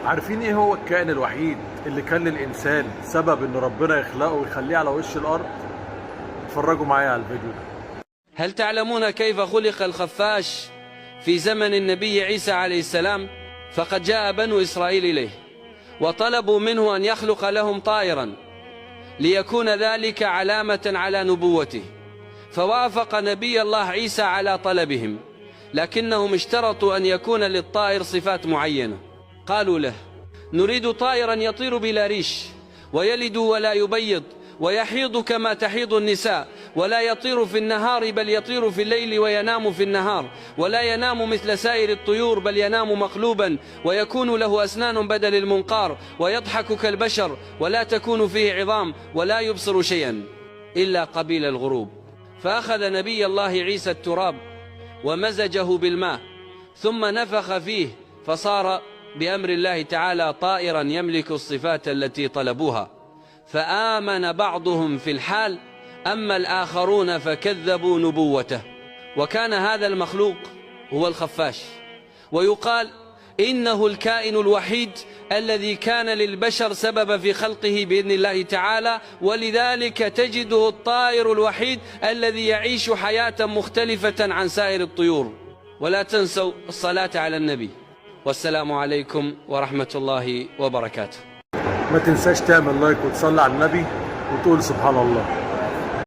عارفين ايه هو الكائن الوحيد اللي كان للإنسان سبب ان ربنا يخلقه ويخليه على وش الأرض؟ اتفرجوا معايا على الفيديو ده. هل تعلمون كيف خلق الخفاش في زمن النبي عيسى عليه السلام؟ فقد جاء بنو إسرائيل إليه وطلبوا منه أن يخلق لهم طائرا ليكون ذلك علامة على نبوته، فوافق نبي الله عيسى على طلبهم، لكنهم اشترطوا أن يكون للطائر صفات معينة. قالوا له: نريد طائرا يطير بلا ريش، ويلد ولا يبيض، ويحيض كما تحيض النساء، ولا يطير في النهار بل يطير في الليل وينام في النهار، ولا ينام مثل سائر الطيور بل ينام مقلوبا، ويكون له أسنان بدل المنقار، ويضحك كالبشر، ولا تكون فيه عظام، ولا يبصر شيئا إلا قبيل الغروب. فأخذ نبي الله عيسى التراب ومزجه بالماء ثم نفخ فيه، فصار بأمر الله تعالى طائرا يملك الصفات التي طلبوها. فآمن بعضهم في الحال، أما الآخرون فكذبوا نبوته. وكان هذا المخلوق هو الخفاش، ويقال إنه الكائن الوحيد الذي كان للبشر سبب في خلقه بإذن الله تعالى، ولذلك تجده الطائر الوحيد الذي يعيش حياة مختلفة عن سائر الطيور. ولا تنسوا الصلاة على النبي، والسلام عليكم ورحمة الله وبركاته. ما تنساش تعمل لايك وتصلي على النبي وتقول سبحان الله.